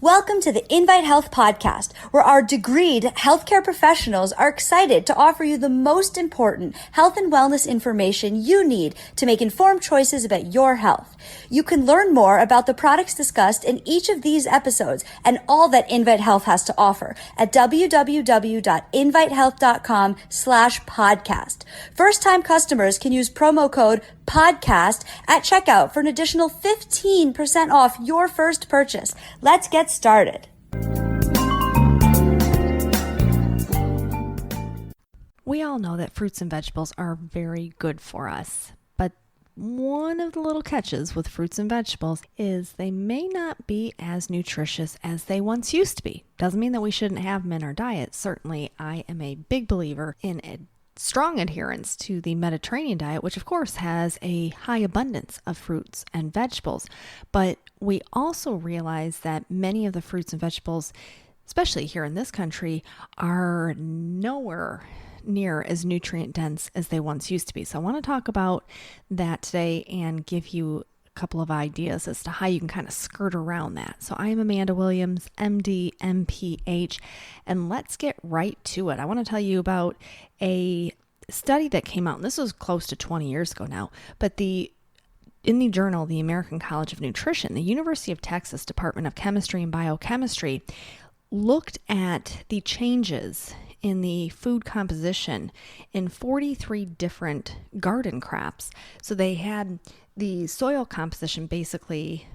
Welcome to the Invite Health podcast, where our degreed healthcare professionals are excited to offer you the most important health and wellness information you need to make informed choices about your health. You can learn more about the products discussed in each of these episodes and all that Invite Health has to offer at www.invitehealth.com/podcast. First-time customers can use promo code podcast at checkout for an additional 15% off your first purchase. Let's get started. We all know that fruits and vegetables are very good for us, but one of the little catches with fruits and vegetables is they may not be as nutritious as they once used to be. Doesn't mean that we shouldn't have them in our diet. Certainly, I am a big believer in strong adherence to the Mediterranean diet, which of course has a high abundance of fruits and vegetables. But we also realize that many of the fruits and vegetables, especially here in this country, are nowhere near as nutrient dense as they once used to be. So I want to talk about that today and give you couple of ideas as to how you can kind of skirt around that. So I am Amanda Williams, MD, MPH, and let's get right to it. I want to tell you about a study that came out, and this was close to 20 years ago now, but in the journal, the American College of Nutrition, the University of Texas Department of Chemistry and Biochemistry looked at the changes in the food composition in 43 different garden crops. So they had the soil composition basically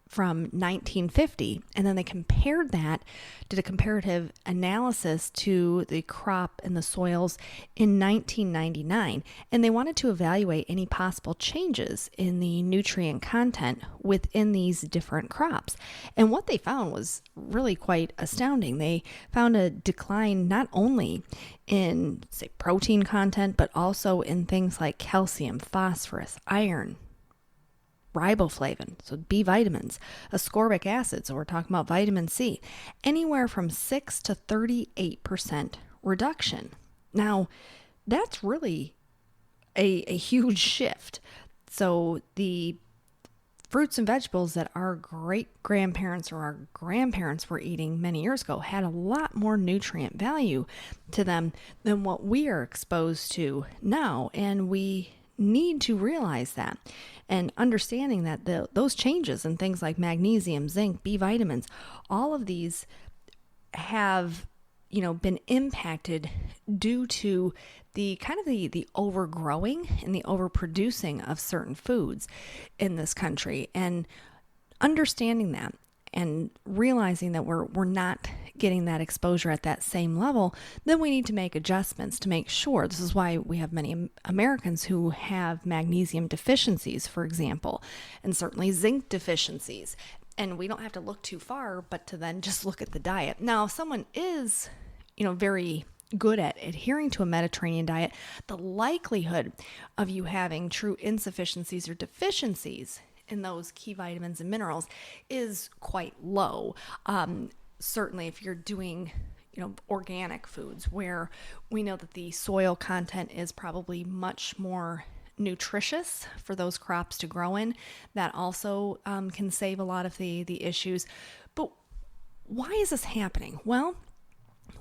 from 1950, and then they compared that, did a comparative analysis to the crop and the soils in 1999, and they wanted to evaluate any possible changes in the nutrient content within these different crops. And what they found was really quite astounding. They found a decline not only in, say, protein content, but also in things like calcium, phosphorus, iron, riboflavin, so B vitamins, ascorbic acid, so we're talking about vitamin C, anywhere from 6 to 38% reduction. Now, that's really a huge shift. So the fruits and vegetables that our great-grandparents or our grandparents were eating many years ago had a lot more nutrient value to them than what we are exposed to now, and we need to realize that, and understanding that those changes in things like magnesium, zinc, B vitamins, all of these have, been impacted due to the overgrowing and the overproducing of certain foods in this country. And understanding that and realizing that we're not getting that exposure at that same level, then we need to make adjustments to make sure. This is why we have many Americans who have magnesium deficiencies, for example, and certainly zinc deficiencies. And we don't have to look too far, but to then just look at the diet. Now, if someone is, very good at adhering to a Mediterranean diet, the likelihood of you having true insufficiencies or deficiencies in those key vitamins and minerals is quite low. Certainly if you're doing, organic foods where we know that the soil content is probably much more nutritious for those crops to grow in, that also can save a lot of the issues. But why is this happening? Well,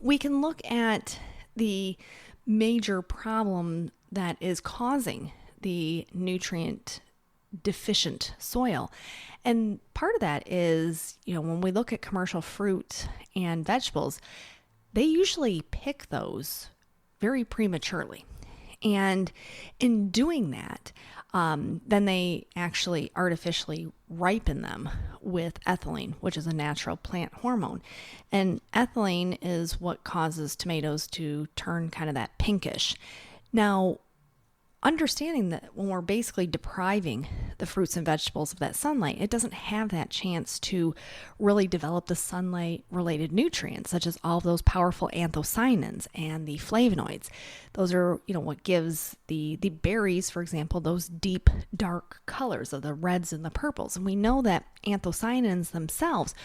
we can look at the major problem that is causing the nutrient deficient soil. And part of that is, when we look at commercial fruit and vegetables, they usually pick those very prematurely. And in doing that, then they actually artificially ripen them with ethylene, which is a natural plant hormone. And ethylene is what causes tomatoes to turn kind of that pinkish. Now, understanding that when we're basically depriving the fruits and vegetables of that sunlight, it doesn't have that chance to really develop the sunlight-related nutrients, such as all of those powerful anthocyanins and the flavonoids. Those are, what gives the berries, for example, those deep, dark colors of the reds and the purples. And we know that anthocyanins themselves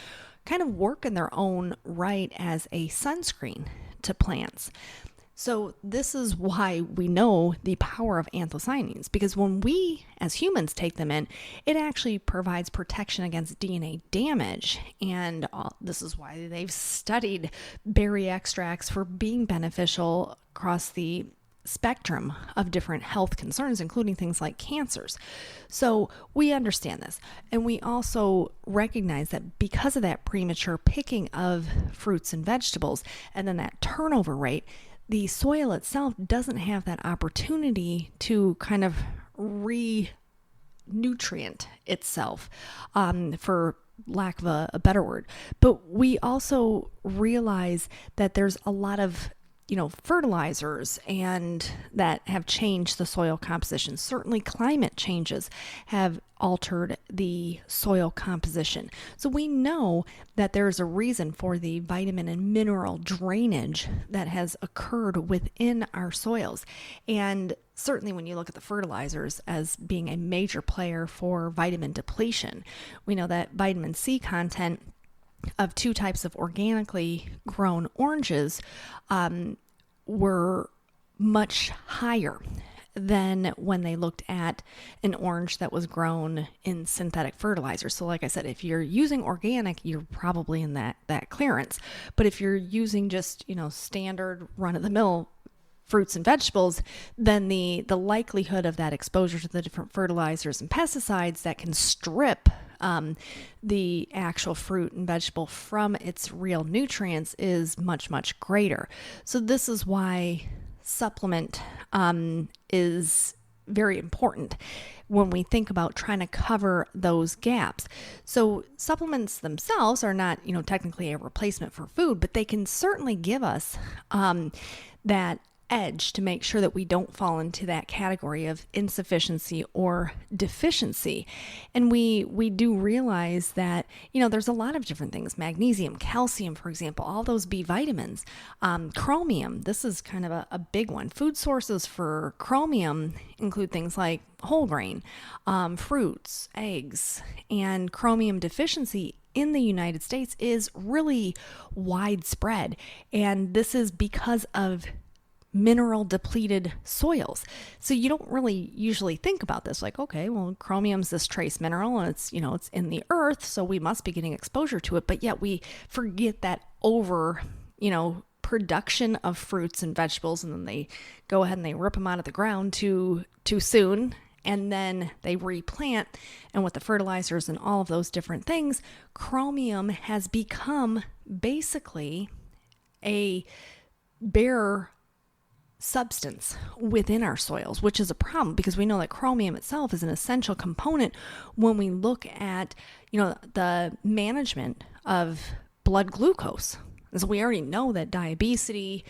kind of work in their own right as a sunscreen to plants. So this is why we know the power of anthocyanins, because when we as humans take them in, it actually provides protection against DNA damage. And this is why they've studied berry extracts for being beneficial across the spectrum of different health concerns, including things like cancers. So we understand this. And we also recognize that because of that premature picking of fruits and vegetables, and then that turnover rate, the soil itself doesn't have that opportunity to kind of re-nutrient itself, for lack of a better word. But we also realize that there's a lot of fertilizers and that have changed the soil composition. Certainly climate changes have altered the soil composition. So we know that there's a reason for the vitamin and mineral drainage that has occurred within our soils. And certainly when you look at the fertilizers as being a major player for vitamin depletion, we know that vitamin C content of two types of organically grown oranges were much higher than when they looked at an orange that was grown in synthetic fertilizer. So like I said, if you're using organic, you're probably in that clearance. But if you're using just, standard run-of-the-mill fruits and vegetables, then the likelihood of that exposure to the different fertilizers and pesticides that can strip the actual fruit and vegetable from its real nutrients is much, much greater. So this is why supplement is very important when we think about trying to cover those gaps. So supplements themselves are not, technically a replacement for food, but they can certainly give us that edge to make sure that we don't fall into that category of insufficiency or deficiency. And we do realize that, there's a lot of different things: magnesium, calcium, for example, all those B vitamins, chromium. This is kind of a big one. Food sources for chromium include things like whole grain, fruits, eggs, and chromium deficiency in the United States is really widespread. And this is because of mineral depleted soils. So you don't really usually think about this like, okay, well, chromium's this trace mineral and it's in the earth, so we must be getting exposure to it. But yet we forget that over, production of fruits and vegetables, and then they go ahead and they rip them out of the ground too soon, and then they replant. And with the fertilizers and all of those different things, chromium has become basically a bare substance within our soils, which is a problem because we know that chromium itself is an essential component when we look at, the management of blood glucose. And so we already know that diabetes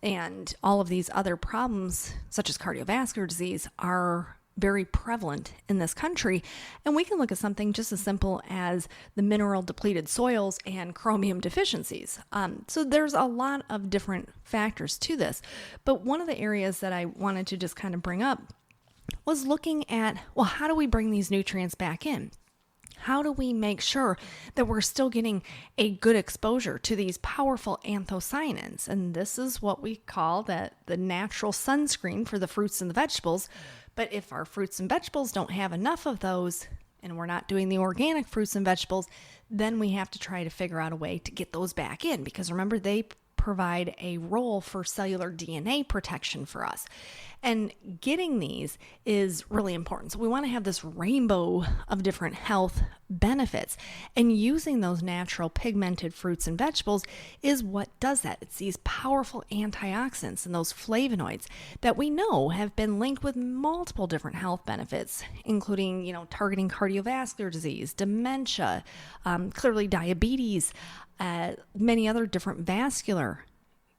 and all of these other problems, such as cardiovascular disease, are very prevalent in this country. And we can look at something just as simple as the mineral depleted soils and chromium deficiencies. So there's a lot of different factors to this. But one of the areas that I wanted to just kind of bring up was looking at, well, how do we bring these nutrients back in? How do we make sure that we're still getting a good exposure to these powerful anthocyanins? And this is what we call the natural sunscreen for the fruits and the vegetables. But if our fruits and vegetables don't have enough of those, and we're not doing the organic fruits and vegetables, then we have to try to figure out a way to get those back in. Because remember, they provide a role for cellular DNA protection for us. And getting these is really important. So we want to have this rainbow of different health benefits. And using those natural pigmented fruits and vegetables is what does that. It's these powerful antioxidants and those flavonoids that we know have been linked with multiple different health benefits, including, targeting cardiovascular disease, dementia, clearly diabetes, many other different vascular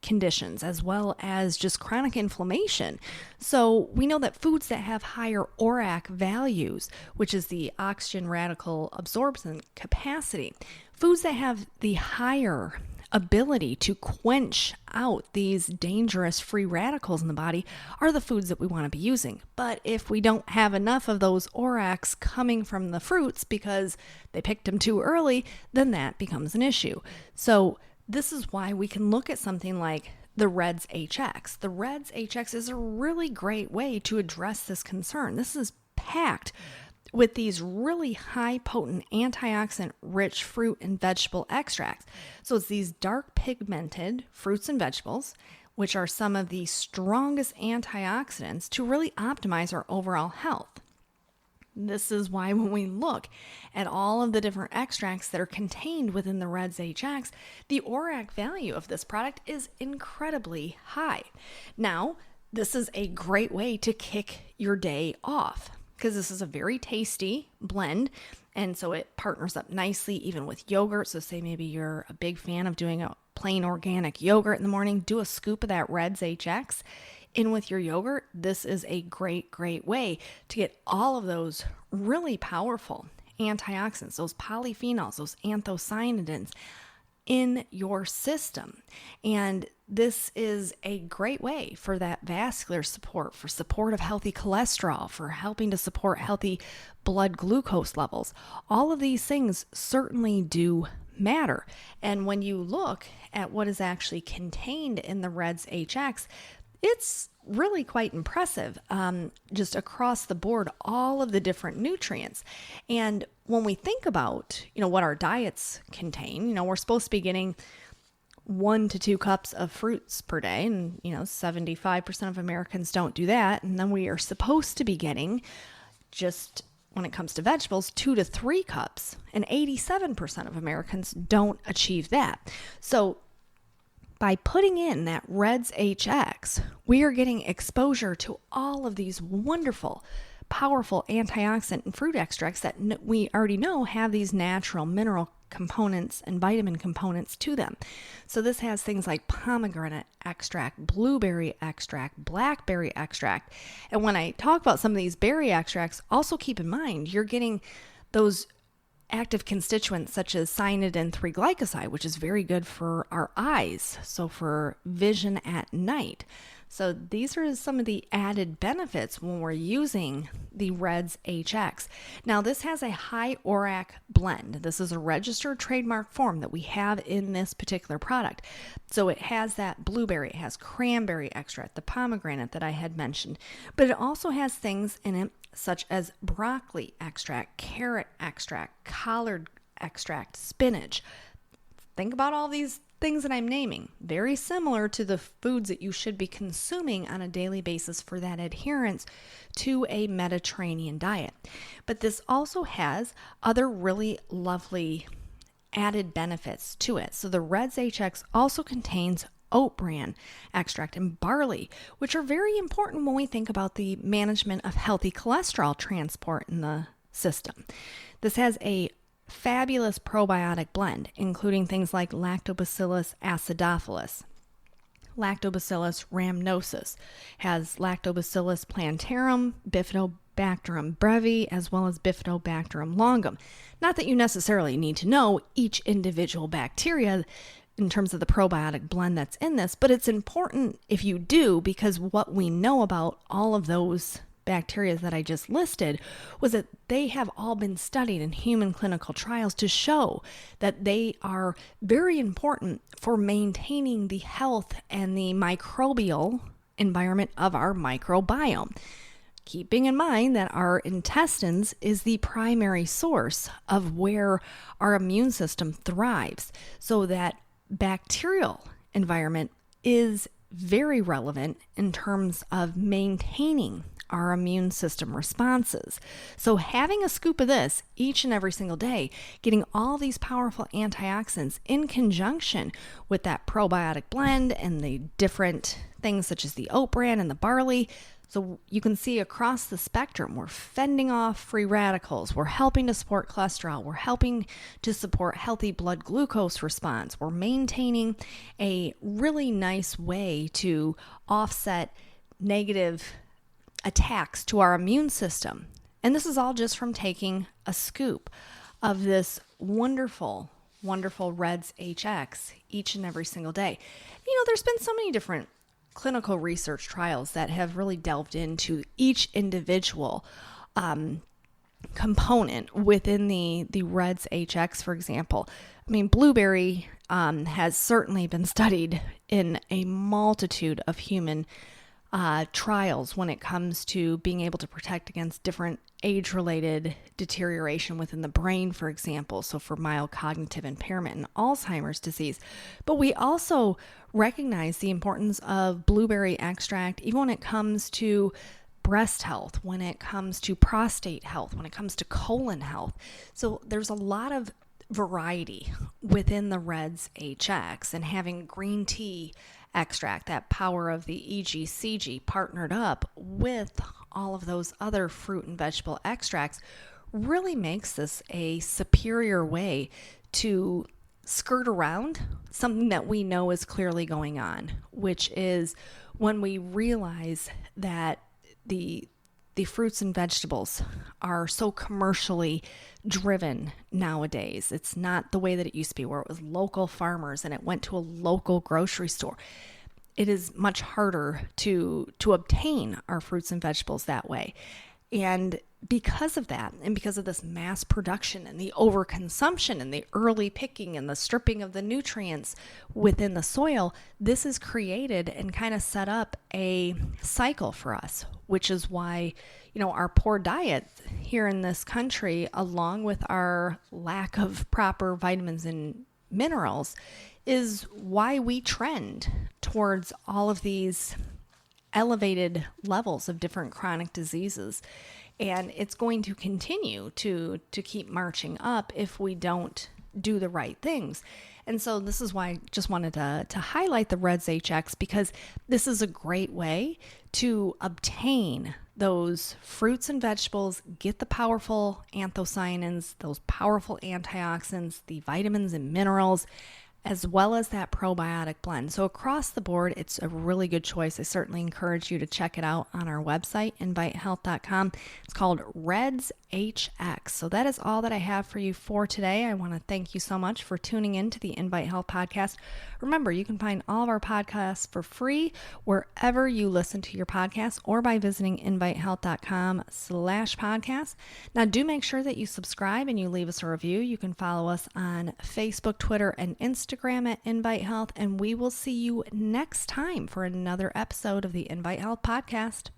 conditions, as well as just chronic inflammation. So we know that foods that have higher ORAC values, which is the oxygen radical absorption capacity, foods that have the higher ability to quench out these dangerous free radicals in the body are the foods that we want to be using. But if we don't have enough of those ORACs coming from the fruits because they picked them too early, then that becomes an issue. So this is why we can look at something like the Reds HX. The Reds HX is a really great way to address this concern. This is packed with these really high potent antioxidant rich fruit and vegetable extracts. So it's these dark pigmented fruits and vegetables, which are some of the strongest antioxidants to really optimize our overall health. This is why when we look at all of the different extracts that are contained within the Reds HX, the ORAC value of this product is incredibly high. Now, this is a great way to kick your day off because this is a very tasty blend, and so it partners up nicely even with yogurt. So say maybe you're a big fan of doing a plain organic yogurt in the morning, do a scoop of that Reds HX in with your yogurt. This is a great way to get all of those really powerful antioxidants, those polyphenols, those anthocyanidins in your system. And this is a great way for that vascular support, for support of healthy cholesterol, for helping to support healthy blood glucose levels. All of these things certainly do matter. And when you look at what is actually contained in the Reds HX, it's really quite impressive, just across the board, all of the different nutrients. And when we think about, what our diets contain, we're supposed to be getting 1 to 2 cups of fruits per day. And, 75% of Americans don't do that. And then we are supposed to be getting, just when it comes to vegetables, 2 to 3 cups. And 87% of Americans don't achieve that. So by putting in that Reds HX, we are getting exposure to all of these wonderful, powerful antioxidant and fruit extracts that we already know have these natural mineral components and vitamin components to them. So this has things like pomegranate extract, blueberry extract, blackberry extract. And when I talk about some of these berry extracts, also keep in mind you're getting those active constituents such as cyanidin 3-glycoside, which is very good for our eyes, so for vision at night. So these are some of the added benefits when we're using the Reds HX. Now this has a high ORAC blend. This is a registered trademark form that we have in this particular product. So it has that blueberry, it has cranberry extract, the pomegranate that I had mentioned, but it also has things in it such as broccoli extract, carrot extract, collard extract, spinach. Think about all these things that I'm naming. Very similar to the foods that you should be consuming on a daily basis for that adherence to a Mediterranean diet. But this also has other really lovely added benefits to it. So the Reds HX also contains oat bran extract and barley, which are very important when we think about the management of healthy cholesterol transport in the system. This has a fabulous probiotic blend, including things like Lactobacillus acidophilus, Lactobacillus rhamnosus, has Lactobacillus plantarum, Bifidobacterium brevi, as well as Bifidobacterium longum. Not that you necessarily need to know each individual bacteria in terms of the probiotic blend that's in this, but it's important if you do, because what we know about all of those bacteria that I just listed was that they have all been studied in human clinical trials to show that they are very important for maintaining the health and the microbial environment of our microbiome. Keeping in mind that our intestines is the primary source of where our immune system thrives, so that bacterial environment is very relevant in terms of maintaining our immune system responses. So having a scoop of this each and every single day, getting all these powerful antioxidants in conjunction with that probiotic blend and the different things such as the oat bran and the barley. So you can see across the spectrum, we're fending off free radicals, we're helping to support cholesterol, we're helping to support healthy blood glucose response, we're maintaining a really nice way to offset negative attacks to our immune system. And this is all just from taking a scoop of this wonderful, wonderful Reds HX each and every single day. There's been so many different clinical research trials that have really delved into each individual component within the Reds HX, for example. I mean, blueberry has certainly been studied in a multitude of human trials when it comes to being able to protect against different age-related deterioration within the brain, for example, so for mild cognitive impairment and Alzheimer's disease. But we also recognize the importance of blueberry extract even when it comes to breast health, when it comes to prostate health, when it comes to colon health. So there's a lot of variety within the Reds HX, and having green tea extract, that power of the EGCG partnered up with all of those other fruit and vegetable extracts, really makes this a superior way to skirt around something that we know is clearly going on, which is when we realize that the fruits and vegetables are so commercially driven nowadays. It's not the way that it used to be, where it was local farmers and it went to a local grocery store. It is much harder to obtain our fruits and vegetables that way. And because of that, and because of this mass production and the overconsumption and the early picking and the stripping of the nutrients within the soil, this has created and kind of set up a cycle for us, which is why, our poor diet here in this country, along with our lack of proper vitamins and minerals, is why we trend towards all of these elevated levels of different chronic diseases. And it's going to continue to keep marching up if we don't do the right things. And so this is why I just wanted to highlight the Reds HX, because this is a great way to obtain those fruits and vegetables, get the powerful anthocyanins, those powerful antioxidants, the vitamins and minerals, as well as that probiotic blend. So across the board, it's a really good choice. I certainly encourage you to check it out on our website, invitehealth.com. It's called Reds HX. So that is all that I have for you for today. I want to thank you so much for tuning in to the Invite Health podcast. Remember, you can find all of our podcasts for free wherever you listen to your podcasts, or by visiting invitehealth.com/podcast. Now, do make sure that you subscribe and you leave us a review. You can follow us on Facebook, Twitter, and Instagram at Invite Health, and we will see you next time for another episode of the Invite Health podcast.